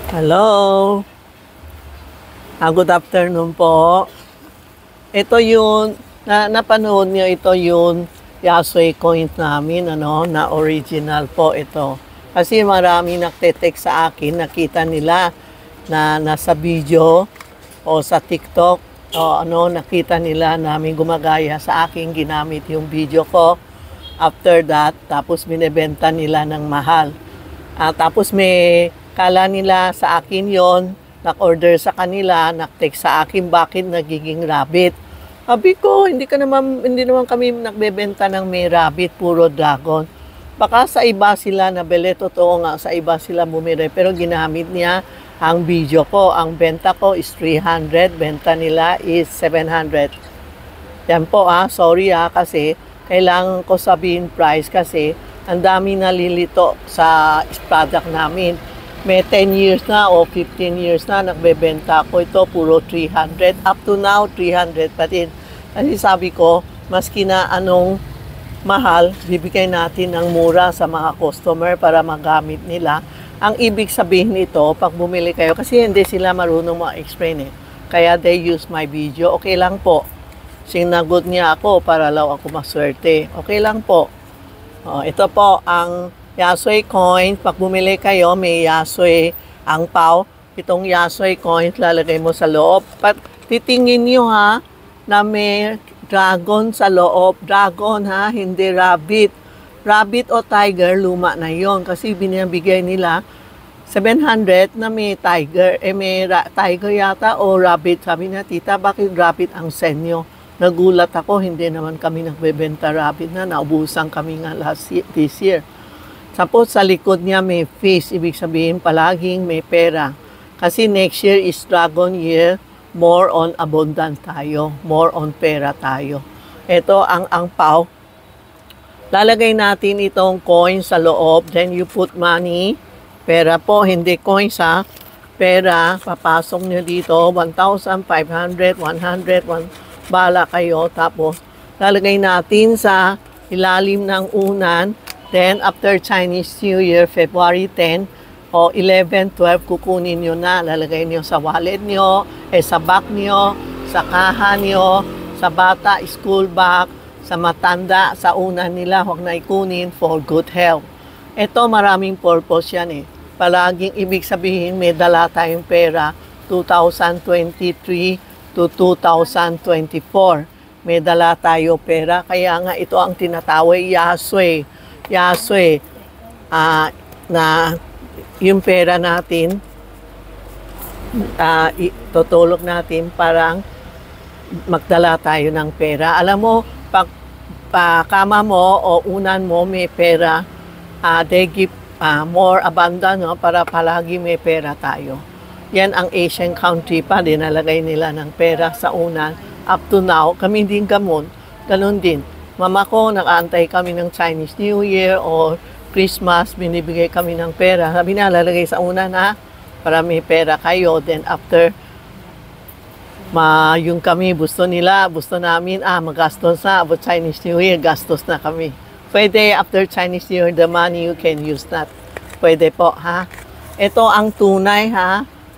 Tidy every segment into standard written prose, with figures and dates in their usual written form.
Hello. Good afternoon po. Ito yung napanood niyo, ito yung Yasui coins namin, na original po ito. Kasi marami nagte-text sa akin, nakita nila na nasa video o sa TikTok o nakita nila namin gumagaya sa akin, ginamit yung video ko. After that, tapos binebenta nila ng mahal. Tapos may kala nila sa akin yon, nag-order sa kanila, nag-text sa akin bakit nagiging rabbit. Sabi ko, hindi naman kami nagbebenta ng may rabbit, puro dragon. Baka sa iba sila nabili, totoo nga, sa iba sila bumili, pero ginamit niya ang video ko. Ang benta ko is 300, benta nila is 700. Yan po sorry kasi kailangan ko sabihin price kasi ang dami nalilito sa product namin. May 10 years na o 15 years na nagbebenta ko ito, puro 300. Up to now, 300 pa din. Kasi sabi ko, maski na anong mahal, bibigay natin ng mura sa mga customer para magamit nila. Ang ibig sabihin nito, pag bumili kayo, kasi hindi sila marunong ma-explain Kaya they use my video. Okay lang po. Sinagot niya ako para lang ako maswerte. Okay lang po. Ito po ang Yasui coin. Pag bumili kayo, may Yasui ang pao. Itong Yasui coin, lalagay mo sa loob. Titingin nyo na may dragon sa loob. Dragon hindi rabbit. Rabbit o tiger, luma na yon. Kasi binibigay nila 700 na may tiger. May tiger yata o rabbit. Sabi niya, tita, bakit rabbit ang senyo? Nagulat ako, hindi naman kami nagbebenta rabbit na. Naubusan kami nga this year. Tapos sa likod niya may fish, ibig sabihin palaging may pera. Kasi next year is dragon year, more on abundant tayo, more on pera tayo. Ito ang angpaw. Lalagay natin itong coin sa loob, then you put money. Pera po, hindi coins pera, papasok nyo dito, 1,500, 100, bala kayo. Tapos lalagay natin sa ilalim ng unan. Then, after Chinese New Year, February 10 o 11, 12, kukunin nyo na. Lalagay nyo sa wallet nyo, sa bag nyo, sa kaha nyo, sa bata, school bag, sa matanda, sa unan nila, huwag na ikunin for good health. Ito, maraming purpose yan Palaging ibig sabihin, may dala tayong pera 2023 to 2024. May dala tayo pera, kaya nga ito ang tinatawag Yasui, na yung pera natin, tutulog natin parang magdala tayo ng pera. Alam mo, pag kama mo o unan mo may pera, they give more abundant para palagi may pera tayo. Yan ang Asian country pa, dinalagay nila ng pera sa unan. Up to now, kami din ganun din. Mama ko, nakaantay kami ng Chinese New Year or Christmas, binibigay kami ng pera. Sabi na, lalagay sa unan para may pera kayo. Then after, yung kami, gusto namin, magastos na. About Chinese New Year, gastos na kami. Pwede, after Chinese New Year, the money you can use that. Pwede po, Ito ang tunay,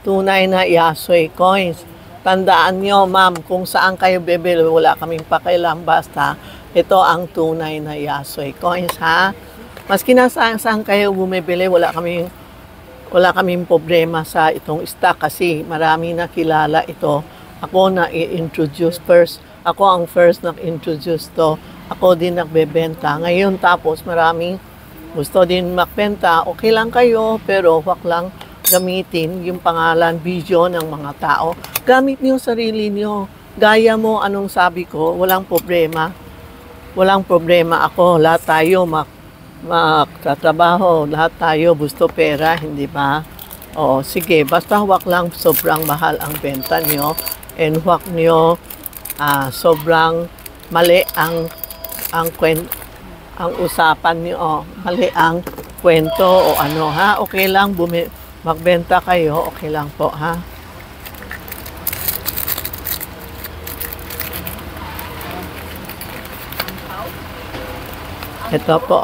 tunay na Yasui coins. Tandaan nyo, ma'am, kung saan kayo bibili, wala kaming pakialam, basta ito ang tunay na Yasui coins, Maski na saan kayo bumibili, wala kaming problema sa itong stock kasi marami na kilala ito. Ako na i-introduce first. Ako ang first na introduce to. Ako din nagbebenta. Ngayon tapos maraming gusto din magbenta. Okay lang kayo, pero wag lang gamitin yung pangalan, video ng mga tao. Gamit niyo sarili niyo. Gaya mo anong sabi ko, walang problema. Walang problema ako. Lahat tayo magtatrabaho. Lahat tayo gusto pera, hindi ba? O, sige, basta huwag lang sobrang mahal ang benta niyo. And huwag niyo sobrang mali ang usapan niyo. Mali ang kwento o Okay lang, magbenta kayo. Okay lang po, Ito po,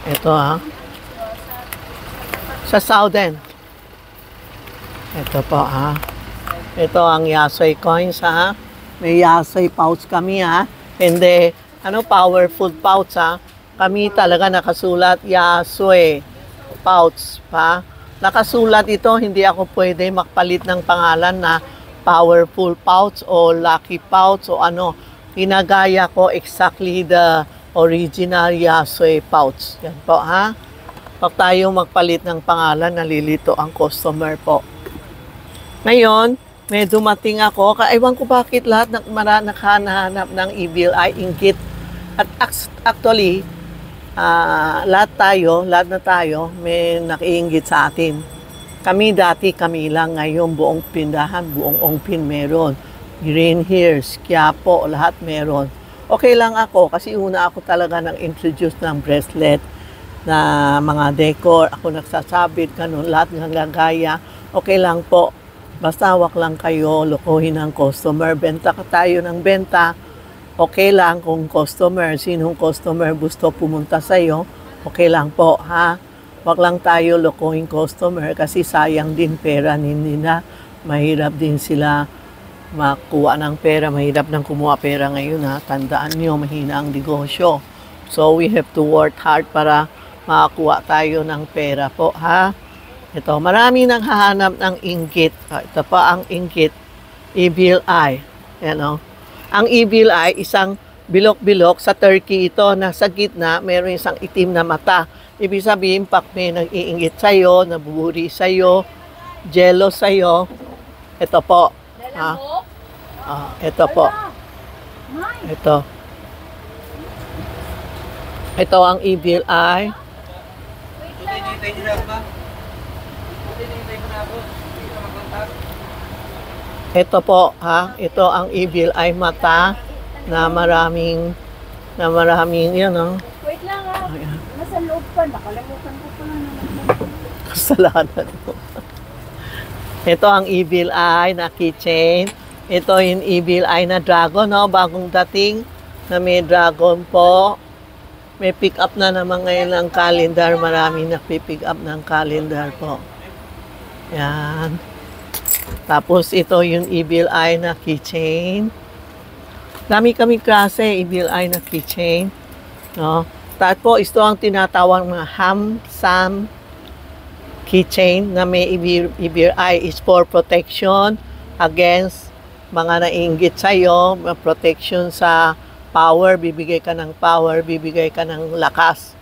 Ito, Sa Southern. Ito po, ha. Ito ang Yasui coins, ha. May Yasui pouch kami, ha. Hindi, powerful pouch, ha. Kami talaga nakasulat Yasui pouch, pa. Nakasulat ito, hindi ako pwede magpalit ng pangalan na powerful pouch o lucky pouch o ano. Pinagaya ko exactly the original Yasui pouch. Yan po, ha. Pag tayo magpalit ng pangalan, nalilito ang customer po. Ngayon, may dumating ako, ewan ko bakit lahat nakahanap ng evil eye, inggit. At actually, lahat na tayo, may nakiinggit sa atin. Kami lang, ngayon buong pindahan, buong Ongpin meron. Green Hills, Quiapo, lahat meron. Okay lang ako, kasi una ako talaga nang introduce ng bracelet na mga decor. Ako nagsasabit, ganun, lahat ng gagaya. Okay lang po. Basta wag lang kayo lokohin ng customer. Benta ka tayo ng benta. Okay lang kung sinong customer gusto pumunta sa'yo. Okay lang po, ha? Wag lang tayo lokohin customer kasi sayang din pera nila. Mahirap din sila makuha ng pera. Mahirap nang kumuha pera ngayon, ha? Tandaan nyo, mahina ang negosyo. So, we have to work hard para makakuha tayo ng pera po, ha? Ito, marami nang hahanap ng inggit. Ito pa ang inggit, evil eye. Ang evil eye, isang bilok-bilok sa turkey ito na sa gitna, mayroon isang itim na mata. Ibig sabihin, pag may nag-iinggit sa'yo, nabuburi sa'yo, jealous sa'yo, ito po. Ito po. Ito. Ito ang evil eye. Ito po, ha? Ito ang evil eye mata na maraming yan, no? Wait lang, ha? Nasa loob pa. Nakalimutan ko pa naman. Kasalanan mo. Ito ang evil eye na keychain. Ito yung evil eye na dragon, no? Bagong dating na may dragon po. May pick up na naman ngayon ng calendar. Maraming nagpipick up ng calendar po. Yan. Tapos ito yung evil eye na keychain. Dami kami klase evil eye na keychain. No? Tapos ito ang tinatawag mga ham-sam keychain na may evil eye is for protection against mga naiinggit sa'yo, protection sa power, bibigay ka ng power, bibigay ka ng lakas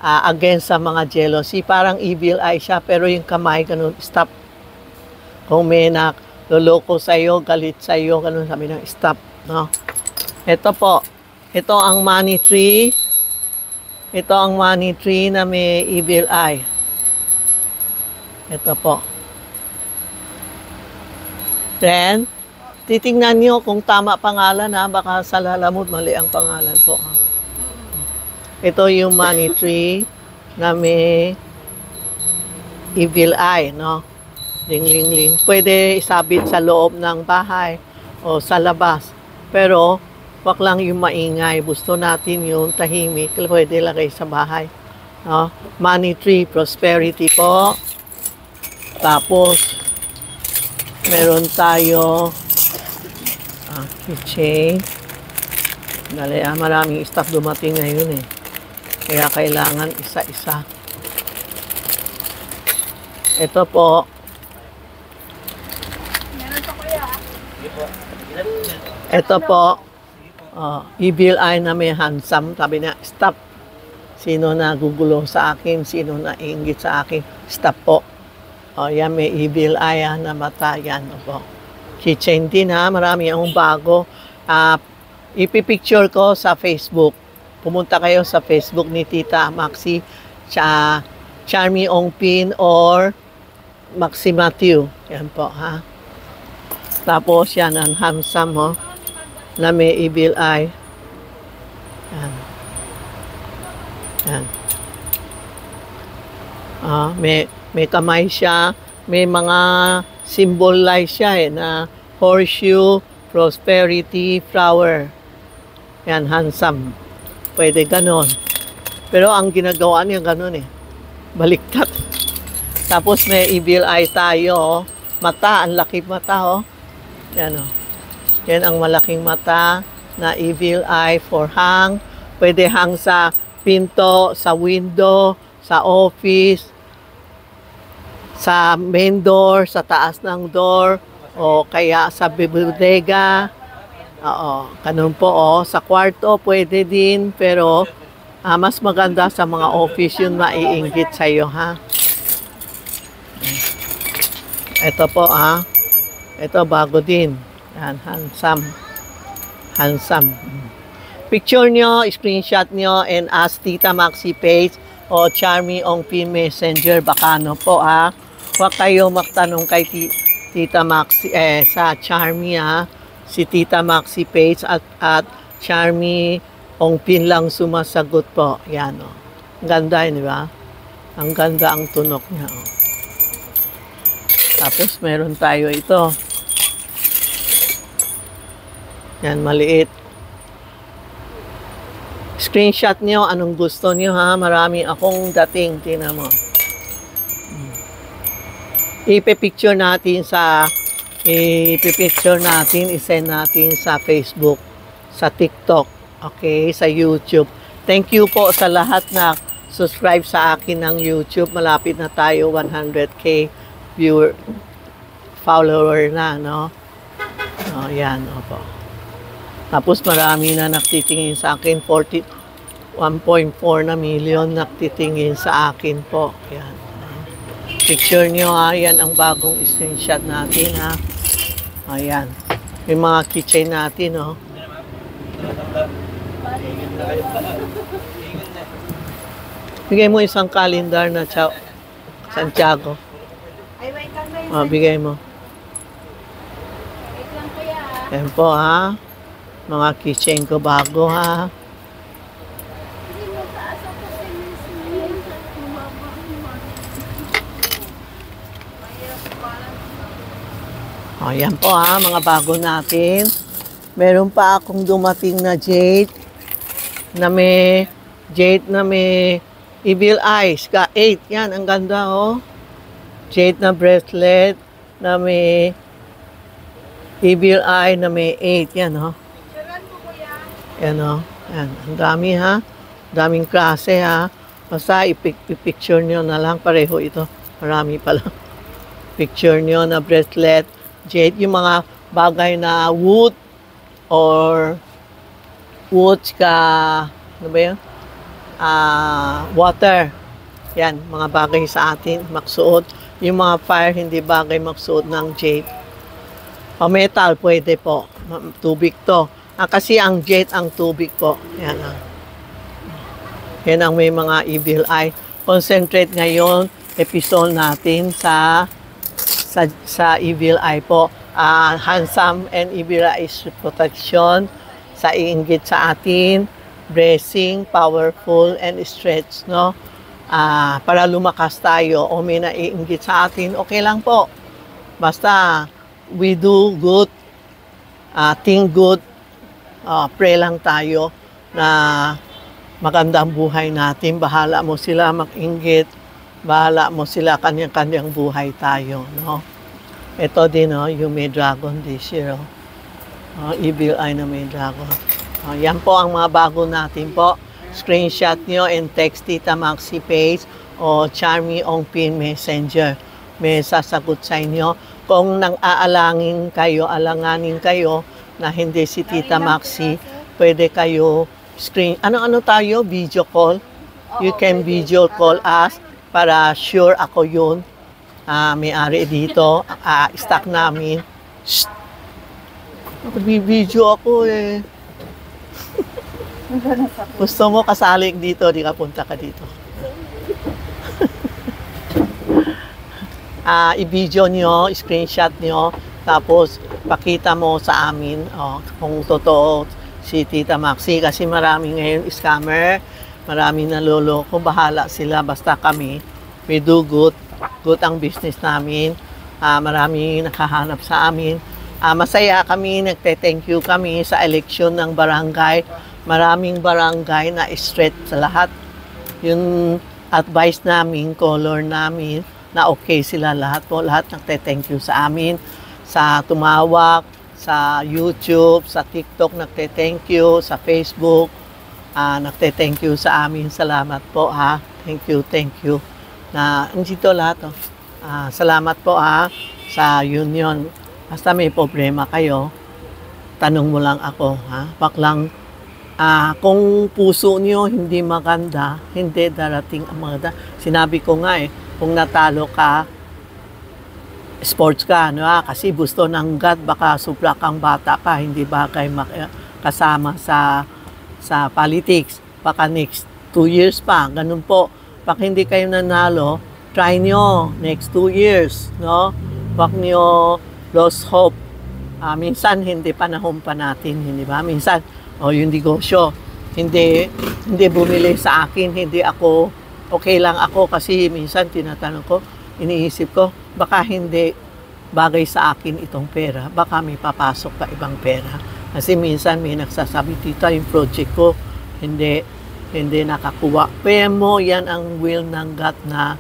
against sa mga jealousy. Parang evil eye siya, pero yung kamay, ganun, stop. Kung may nagloloko sa'yo, galit sa'yo, ganun sabi ng stop. No? Ito po, ito ang money tree. Ito ang money tree na may evil eye. Ito po. Then, titingnan nyo kung tama pangalan, ha? Baka sa lalamot mali ang pangalan po. Ha? Ito yung money tree na may evil eye, no? Ling, ling, ling. Pwede isabit sa loob ng bahay o sa labas. Pero, wag lang yung maingay. Gusto natin yung tahimik. Pwede lagay sa bahay. No? Money tree, prosperity po. Tapos, meron tayo keychain. Dali, maraming stock dumating ngayon eh. Kaya kailangan isa-isa. Ito po. Ito po. Evil eye na may handsome. Sabi niya, stop. Sino na gugulo sa akin? Sino na inggit sa akin? Stop po. Yan may evil eye na mata. Yan po. Keychain din, ha. Marami akong bago. Ipipicture ko sa Facebook. Pumunta kayo sa Facebook ni Tita Maxi, Charmy Ongpin or Maxi Matthew. Yan po, ha. Tapos yan ang handsome, ho, na may evil eye. Yan. Yan. May kamay siya. May mga symbolize siya na horseshoe, prosperity, flower. Yan, handsome. Pwede ganon. Pero ang ginagawa niya ganon eh. Baliktad. Tapos may evil eye tayo mata, ang laki mata, oh. Yan, oh. Yan ang malaking mata na evil eye for hang. Pwede hang sa pinto, sa window, sa office, sa main door, sa taas ng door, o kaya sa bodega. Oo, ganun po, oh. Sa kwarto, pwede din, pero mas maganda sa mga office yun maiinggit sa iyo, ha? Ito po, ha? Ito, bago din. Yan, handsome. Handsome. Picture nyo, screenshot nyo, and ask Tita Maxi page o Charmy on Pin Messenger. Baka ano po, ha? Huwag kayo magtanong kay Tita Maxi, sa Charmy, ha? Si Tita Maxi page at Charmy on Pin lang sumasagot po. Yan, o. Ang ganda yun, di ba? Ang ganda ang tunok niya, o. Tapos, meron tayo ito. Yan, maliit. Screenshot nyo anong gusto nyo, ha? Marami akong dating. Tingnan mo. Ipipicture natin, isend natin sa Facebook, sa TikTok, okay, sa YouTube. Thank you po sa lahat na subscribe sa akin ng YouTube. Malapit na tayo 100K follower na, no? Oh, yan, opo. Tapos marami na nagtitingin sa akin, 1.4 na million nagtitingin sa akin po. Yan. Picture nyo, ha, yan ang bagong screenshot natin, ha. Ayan. Yung mga keychain natin, oh. Bigay mo isang calendar na Santiago. Ay, wait lang ba yun? Oh, bigay mo. Wait lang kuya. Ayan po, ha. Mga keychain ko bago, ha. Hindi mo taas ako sa minsan. O, yan po, ha. Mga bago natin. Meron pa akong dumating na jade na may evil eyes. Ka 8. Yan, ang ganda, oh. Jade na bracelet na may evil eye na may 8. Yan, oh. Yan, oh. Yan. Ang dami, ha. Daming klase, ha. Basta ipicture nyo na lang. Pareho ito. Marami pala. Picture nyo na bracelet, jade, yung mga bagay na wood or ano ba yun? Water. Yan, mga bagay sa atin, magsuot. Yung mga fire, hindi bagay magsuot ng jade. O metal, pwede po. Tubig to. Kasi ang jade ang tubig po. Yan, yan ang may mga evil eye. Concentrate ngayon, episode natin sa evil eye po. Handsome and evil eye protection sa iinggit sa atin, blessing, powerful, and stretch, no? Para lumakas tayo o may naiinggit sa atin, okay lang po. Basta we do good, think good, pray lang tayo na magandang buhay natin. Bahala mo sila mag-inggit, bahala mo sila kanyang-kanyang buhay tayo, no? Ito din, yung may dragon this year, evil eye na may dragon. Yan po ang mga bago natin po. Screenshot nyo and text Tita Maxi page o Charmy on Pin Messenger. May sasagot sa inyo. Kung alanganin kayo na hindi si Tita Maxi, pwede kayo ano tayo? Video call. You can video call us para sure ako yun. May-ari dito. Stock namin. Shh! Video ako eh. Gusto mo kasali dito, di ka punta ka dito. I-video nyo, screenshot nyo, tapos pakita mo sa amin kung totoo si Tita Maxi. Kasi marami ngayon scammer, marami naloloko, bahala sila, basta kami, we do good. Good ang business namin. Marami nakahanap sa amin. Masaya kami, nagte-thank you kami sa eleksyon ng barangay. Maraming barangay na straight sa lahat. Yung advice namin, color namin, na okay sila lahat po. Lahat nagte-thank you sa amin, sa tumawag, sa YouTube, sa TikTok, nagte-thank you, sa Facebook, nagte-thank you sa amin. Salamat po ha. Thank you. Na dito lahat. Oh. Salamat po ha sa union. Basta may problema kayo, tanong mo lang ako ha. Baklang kung puso niyo hindi maganda, hindi darating ang maganda. Sinabi ko nga kung natalo ka, sports ka, no? Kasi gusto ng God, baka supla kang bata ka, hindi bagay kasama sa politics. Baka next 2 years pa, ganun po. Baka hindi kayo nanalo, try nyo next 2 years, no? Wag nyo lose hope. Minsan hindi panahon pa natin, hindi ba? Minsan yung negosyo, hindi bumili sa akin, hindi ako, okay lang ako kasi minsan tinatanong ko, iniisip ko, baka hindi bagay sa akin itong pera, baka may papasok pa ibang pera. Kasi minsan may nagsasabi, tita, yung project ko, hindi nakakuha. Pero mo, yan ang will ng God na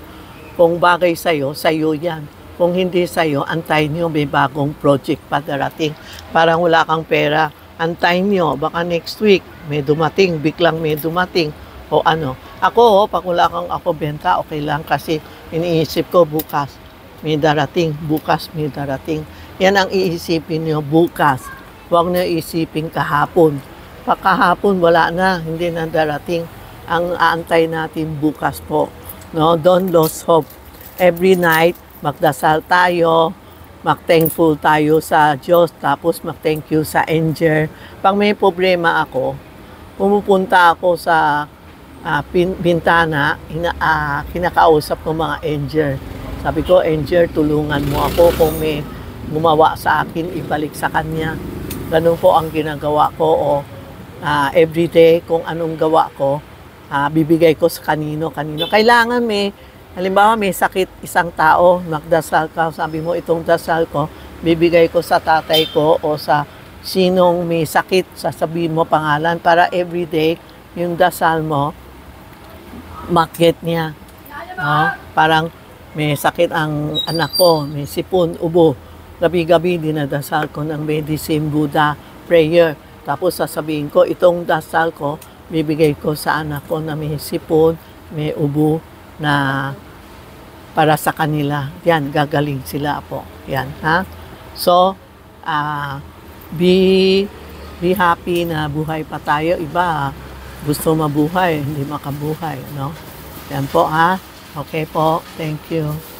kung bagay sa'yo yan. Kung hindi sa'yo, antayin nyo, may bagong project pa darating. Parang wala kang pera, antayin nyo, baka next week may dumating, biglang may dumating o ano. Ako, pag wala kang ako benta, okay lang kasi iniisip ko bukas may darating, bukas may darating. Yan ang iisipin nyo, bukas. Huwag nyo isipin kahapon. Pag kahapon, wala na, hindi na darating. Ang aantay natin bukas po. No? Don't lose hope. Every night, magdasal tayo, mag-thankful tayo sa Diyos, tapos mag-thank you sa angel. Pag may problema ako, pumupunta ako sa bintana, kinakausap ko mga angel. Sabi ko, angel, tulungan mo ako kung may gumawa sa akin, ibalik sa kanya. Ganun po ang ginagawa ko. Everyday, kung anong gawa ko, bibigay ko sa kanino. Kailangan halimbawa may sakit isang tao, magdasal ka, sabi mo itong dasal ko, bibigay ko sa tatay ko o sa sinong may sakit, sasabihin mo pangalan para everyday yung dasal mo, market niya. Parang may sakit ang anak ko, may sipon, ubo. Gabi-gabi dinadasal ko ng medicine, Buddha, prayer. Tapos sasabihin ko, itong dasal ko, bibigay ko sa anak ko na may sipon, may ubo, na para sa kanila. Yan, gagaling sila po. Yan, ha? So, be happy na buhay pa tayo. Iba, gusto mabuhay, hindi makabuhay, no? Yan po, ha? Okay po. Thank you.